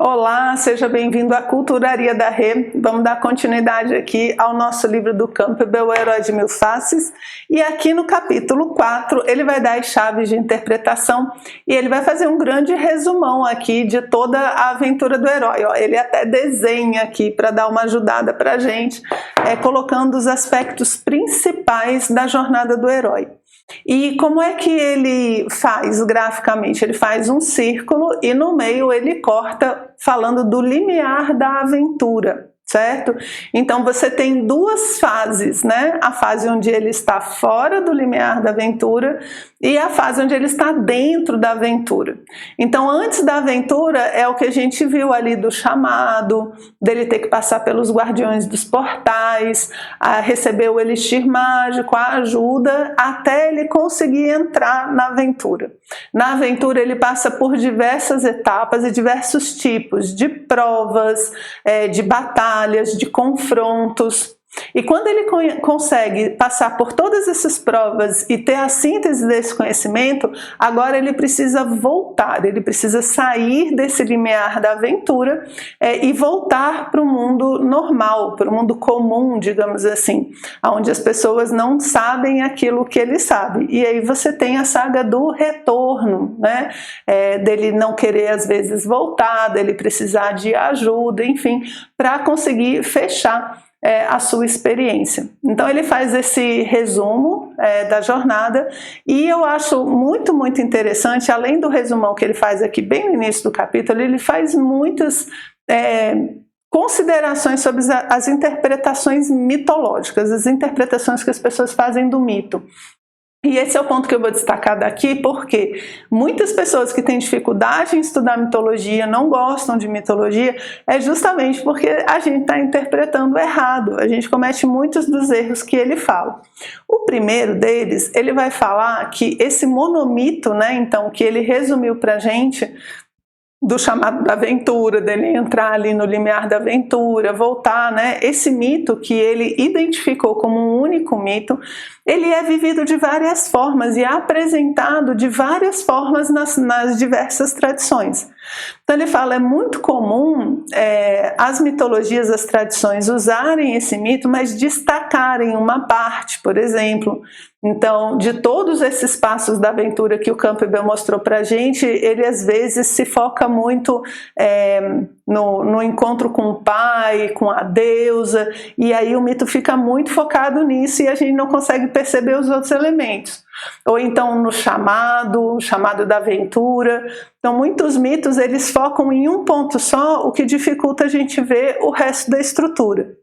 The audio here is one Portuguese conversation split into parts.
Olá, seja bem-vindo à Culturaria da Rê. Vamos dar continuidade aqui ao nosso livro do Campbell, O Herói de Mil Faces. E aqui no capítulo 4, ele vai dar as chaves de interpretação e ele vai fazer um grande resumão aqui de toda a aventura do herói. Ele até desenha aqui para dar uma ajudada para a gente, colocando os aspectos principais da jornada do herói. E como é que ele faz graficamente? Ele faz um círculo e no meio ele corta falando do limiar da aventura, certo? Então você tem duas fases, né? A fase onde ele está fora do limiar da aventura e a fase onde ele está dentro da aventura. Então antes da aventura é o que a gente viu ali do chamado, dele ter que passar pelos guardiões dos portais, a receber o elixir mágico, a ajuda, até ele conseguir entrar na aventura. Na aventura ele passa por diversas etapas e diversos tipos de provas, de batalhas, de confrontos. E quando ele consegue passar por todas essas provas e ter a síntese desse conhecimento, agora ele precisa voltar, ele precisa sair desse limiar da aventura e voltar para o mundo normal, para o mundo comum, digamos assim, onde as pessoas não sabem aquilo que ele sabe. E aí você tem a saga do retorno, né? Dele não querer às vezes voltar, dele precisar de ajuda, enfim, para conseguir fechar a sua experiência. Então ele faz esse resumo da jornada e eu acho muito interessante, além do resumão que ele faz aqui bem no início do capítulo, ele faz muitas considerações sobre as interpretações mitológicas, as interpretações que as pessoas fazem do mito. E esse é o ponto que eu vou destacar daqui, porque muitas pessoas que têm dificuldade em estudar mitologia, não gostam de mitologia, é justamente porque a gente está interpretando errado, a gente comete muitos dos erros que ele fala. O primeiro deles, ele vai falar que esse monomito, né, então, que ele resumiu para a gente, do chamado da aventura, dele entrar ali no limiar da aventura, voltar, né? Esse mito que ele identificou como um único mito, ele é vivido de várias formas e é apresentado de várias formas nas diversas tradições. Então ele fala, é muito comum as mitologias, as tradições usarem esse mito, mas destacarem uma parte, por exemplo. Então, de todos esses passos da aventura que o Campbell mostrou para a gente, ele às vezes se foca muito no encontro com o pai, com a deusa, e aí o mito fica muito focado nisso e a gente não consegue perceber os outros elementos. Ou então no chamado da aventura. Então muitos mitos eles focam em um ponto só, o que dificulta a gente ver o resto da estrutura.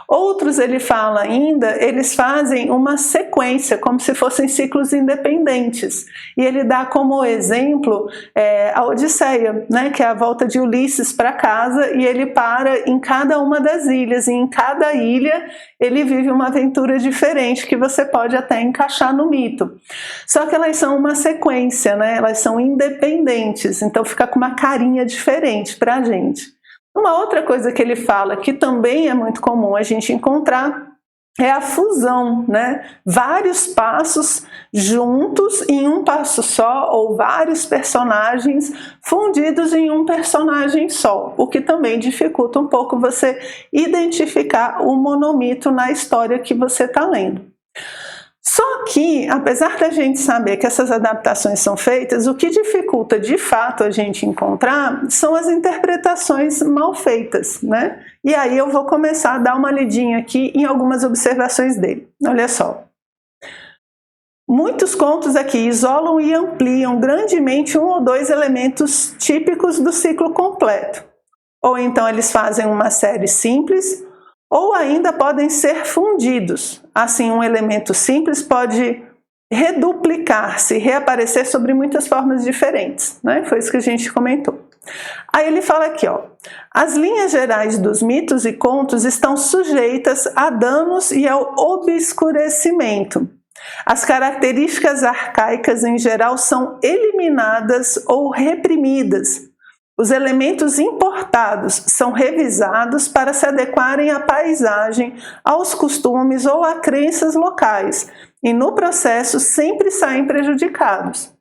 Outros, ele fala ainda, eles fazem uma sequência, como se fossem ciclos independentes. E ele dá como exemplo a Odisseia, né, que é a volta de Ulisses para casa, e ele para em cada uma das ilhas, e em cada ilha ele vive uma aventura diferente, que você pode até encaixar no mito. Só que elas são uma sequência, né, elas são independentes, então fica com uma carinha diferente para a gente. Uma outra coisa que ele fala, que também é muito comum a gente encontrar, é a fusão, né? Vários passos juntos em um passo só, ou vários personagens fundidos em um personagem só, o que também dificulta um pouco você identificar o monomito na história que você está lendo. Só que, apesar da gente saber que essas adaptações são feitas, o que dificulta de fato a gente encontrar são as interpretações mal feitas, né? E aí eu vou começar a dar uma lidinha aqui em algumas observações dele. Olha só. Muitos contos aqui isolam e ampliam grandemente um ou dois elementos típicos do ciclo completo. Ou então eles fazem uma série simples, ou ainda podem ser fundidos. Assim, um elemento simples pode reduplicar-se, reaparecer sobre muitas formas diferentes, né? Foi isso que a gente comentou. Aí ele fala aqui, ó, as linhas gerais dos mitos e contos estão sujeitas a danos e ao obscurecimento. As características arcaicas em geral são eliminadas ou reprimidas. Os elementos importados são revisados para se adequarem à paisagem, aos costumes ou a crenças locais, e no processo sempre saem prejudicados.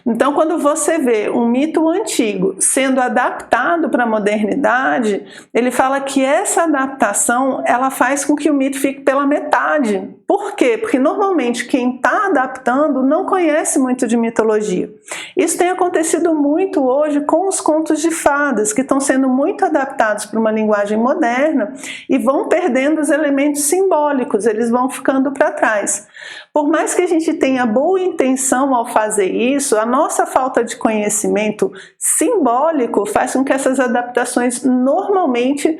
Então, quando você vê um mito antigo sendo adaptado para a modernidade, ele fala que essa adaptação ela faz com que o mito fique pela metade. Por quê? Porque normalmente quem está adaptando não conhece muito de mitologia. Isso tem acontecido muito hoje com os contos de fadas, que estão sendo muito adaptados para uma linguagem moderna e vão perdendo os elementos simbólicos, eles vão ficando para trás. Por mais que a gente tenha boa intenção ao fazer isso, a nossa falta de conhecimento simbólico faz com que essas adaptações normalmente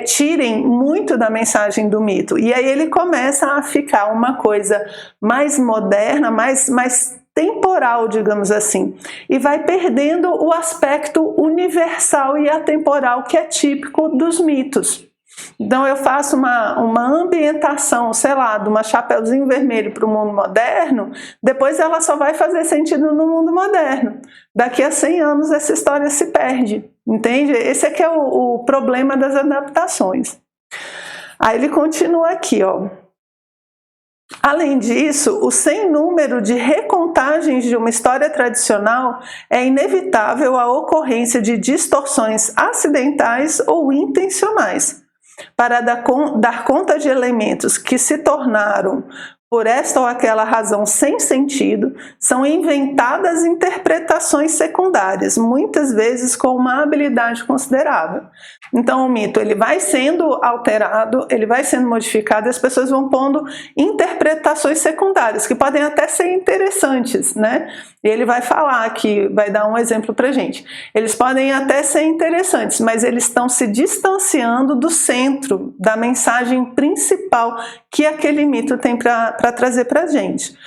tirem muito da mensagem do mito. E aí ele começa a ficar uma coisa mais moderna, mais temporal, digamos assim, e vai perdendo o aspecto universal e atemporal que é típico dos mitos. Então eu faço uma ambientação, sei lá, de uma Chapeuzinho Vermelho para o mundo moderno, depois ela só vai fazer sentido no mundo moderno. Daqui a 100 anos essa história se perde, entende? Esse é que é o problema das adaptações. Aí ele continua aqui, ó. Além disso, o sem número de recontagens de uma história tradicional é inevitável a ocorrência de distorções acidentais ou intencionais. Para dar conta de elementos que se tornaram, por esta ou aquela razão sem sentido, são inventadas interpretações secundárias, muitas vezes com uma habilidade considerável. Então o mito ele vai sendo alterado, ele vai sendo modificado e as pessoas vão pondo interpretações secundárias, que podem até ser interessantes, né? E ele vai falar aqui, vai dar um exemplo pra gente. Eles podem até ser interessantes, mas eles estão se distanciando do centro, da mensagem principal que aquele mito tem para trazer pra gente.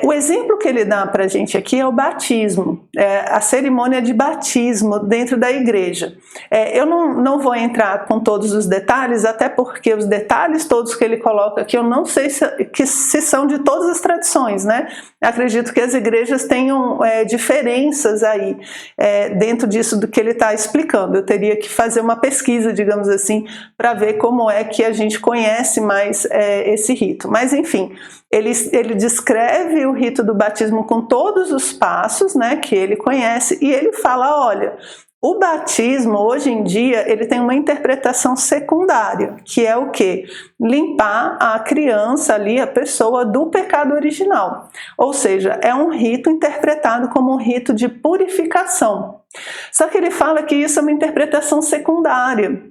O exemplo que ele dá para a gente aqui é o batismo, a cerimônia de batismo dentro da igreja. Eu não vou entrar com todos os detalhes, até porque os detalhes todos que ele coloca aqui, eu não sei se são de todas as tradições, né? Acredito que as igrejas tenham diferenças aí dentro disso do que ele está explicando. Eu teria que fazer uma pesquisa, digamos assim, para ver como é que a gente conhece mais esse rito. Mas enfim, ele descreve o rito do batismo com todos os passos, né, que ele conhece, e ele fala, olha, o batismo hoje em dia ele tem uma interpretação secundária, que é o quê? Limpar a criança ali, a pessoa, do pecado original. Ou seja, é um rito interpretado como um rito de purificação. Só que ele fala que isso é uma interpretação secundária.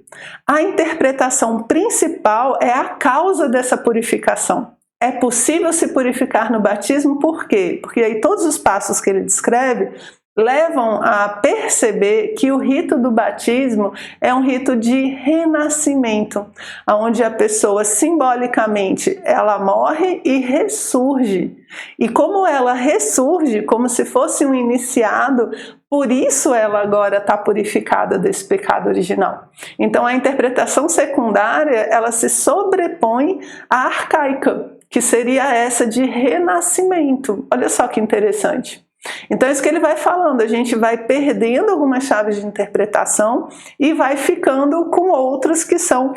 A interpretação principal é a causa dessa purificação. É possível se purificar no batismo, por quê? Porque aí todos os passos que ele descreve levam a perceber que o rito do batismo é um rito de renascimento, onde a pessoa simbolicamente ela morre e ressurge. E como ela ressurge, como se fosse um iniciado, por isso ela agora está purificada desse pecado original. Então a interpretação secundária ela se sobrepõe à arcaica, que seria essa de renascimento. Olha só que interessante. Então é isso que ele vai falando, a gente vai perdendo algumas chaves de interpretação e vai ficando com outras que são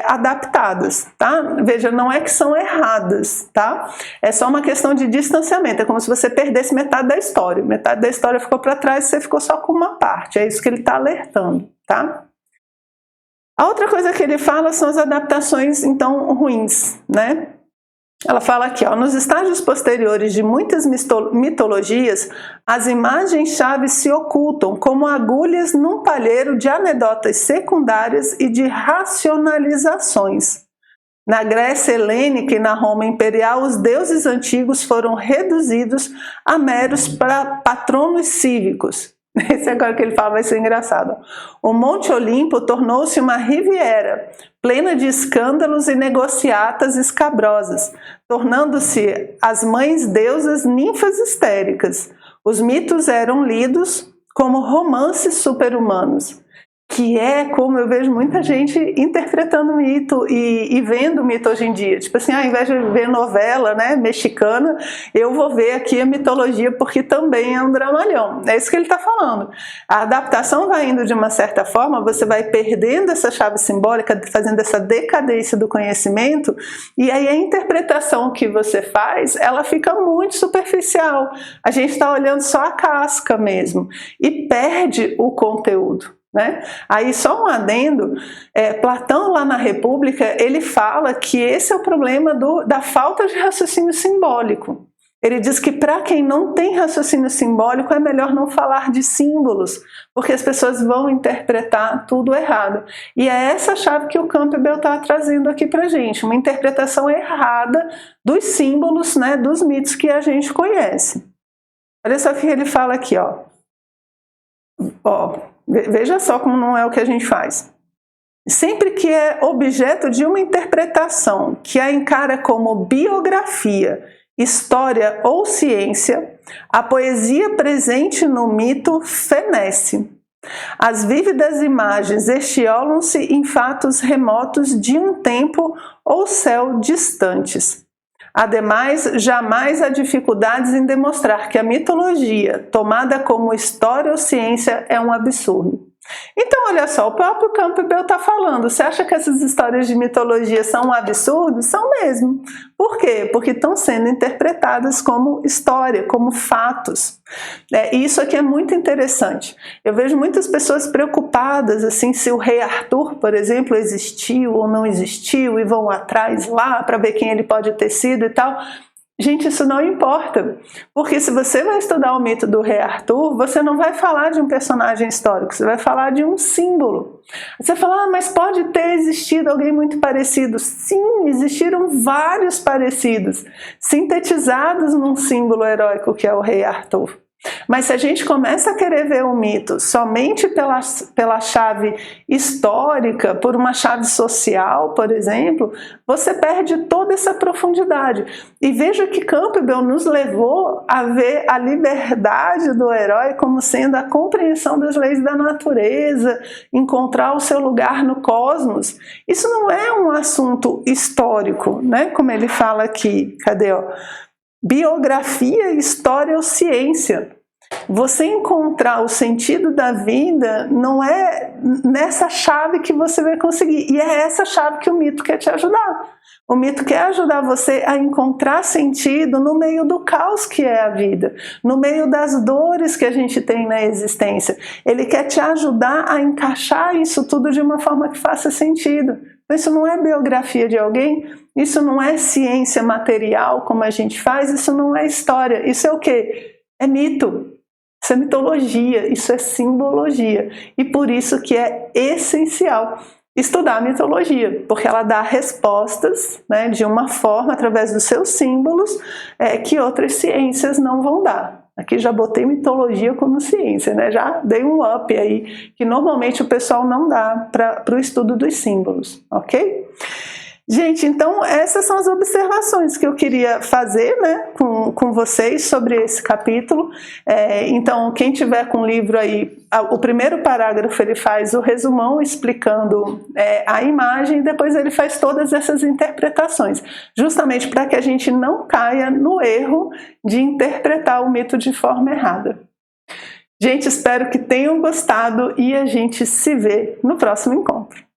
adaptadas, tá? Veja, não é que são erradas, tá? É só uma questão de distanciamento, é como se você perdesse metade da história ficou para trás e você ficou só com uma parte, é isso que ele está alertando, tá? A outra coisa que ele fala são as adaptações, então, ruins, né? Ela fala aqui, ó, nos estágios posteriores de muitas mitologias, as imagens-chave se ocultam como agulhas num palheiro de anedotas secundárias e de racionalizações. Na Grécia helênica e na Roma imperial, os deuses antigos foram reduzidos a meros patronos cívicos. Esse agora que ele fala vai ser engraçado. O Monte Olimpo tornou-se uma riviera, plena de escândalos e negociatas escabrosas, tornando-se as mães deusas ninfas histéricas. Os mitos eram lidos como romances super-humanos. que é como eu vejo muita gente interpretando mito e vendo mito hoje em dia. Tipo assim, ao invés de ver novela, né, mexicana, eu vou ver aqui a mitologia porque também é um dramalhão. É isso que ele está falando. A adaptação vai indo de uma certa forma, você vai perdendo essa chave simbólica, fazendo essa decadência do conhecimento, e aí a interpretação que você faz, ela fica muito superficial. A gente está olhando só a casca mesmo e perde o conteúdo. Né? Aí só um adendo, Platão lá na República, ele fala que esse é o problema da falta de raciocínio simbólico. Ele diz que para quem não tem raciocínio simbólico é melhor não falar de símbolos, porque as pessoas vão interpretar tudo errado. E é essa chave que o Campbell está trazendo aqui para a gente, uma interpretação errada dos símbolos, né, dos mitos que a gente conhece. Olha só o que ele fala aqui, ó. Veja só como não é o que a gente faz. Sempre que é objeto de uma interpretação que a encara como biografia, história ou ciência, a poesia presente no mito fenece. As vívidas imagens estiolam-se em fatos remotos de um tempo ou céu distantes. Ademais, jamais há dificuldades em demonstrar que a mitologia, tomada como história ou ciência, é um absurdo. Então, olha só, o próprio Campbell está falando, você acha que essas histórias de mitologia são um absurdo? São mesmo. Por quê? Porque estão sendo interpretadas como história, como fatos. E isso aqui é muito interessante. Eu vejo muitas pessoas preocupadas, assim, se o rei Arthur, por exemplo, existiu ou não existiu, e vão atrás lá para ver quem ele pode ter sido e tal. Gente, isso não importa, porque se você vai estudar o mito do rei Arthur, você não vai falar de um personagem histórico, você vai falar de um símbolo. Você fala, mas pode ter existido alguém muito parecido. Sim, existiram vários parecidos, sintetizados num símbolo heróico que é o rei Arthur. Mas se a gente começa a querer ver o mito somente pela chave histórica, por uma chave social, por exemplo, você perde toda essa profundidade. E veja que Campbell nos levou a ver a liberdade do herói como sendo a compreensão das leis da natureza, encontrar o seu lugar no cosmos. Isso não é um assunto histórico, né? Como ele fala aqui, cadê? Biografia, história ou ciência. Você encontrar o sentido da vida não é nessa chave que você vai conseguir. E é essa chave que o mito quer te ajudar. O mito quer ajudar você a encontrar sentido no meio do caos que é a vida, no meio das dores que a gente tem na existência. Ele quer te ajudar a encaixar isso tudo de uma forma que faça sentido. Então, isso não é biografia de alguém, isso não é ciência material como a gente faz, isso não é história. Isso é o quê? É mito. Isso é mitologia, isso é simbologia. E por isso que é essencial estudar a mitologia, porque ela dá respostas, né, de uma forma, através dos seus símbolos, que outras ciências não vão dar. Aqui já botei mitologia como ciência, né? Já dei um up aí, que normalmente o pessoal não dá para o estudo dos símbolos, ok? Gente, então essas são as observações que eu queria fazer, né, com vocês sobre esse capítulo. Então, quem tiver com o livro aí, o primeiro parágrafo ele faz o resumão explicando a imagem, e depois ele faz todas essas interpretações, justamente para que a gente não caia no erro de interpretar o mito de forma errada. Gente, espero que tenham gostado e a gente se vê no próximo encontro.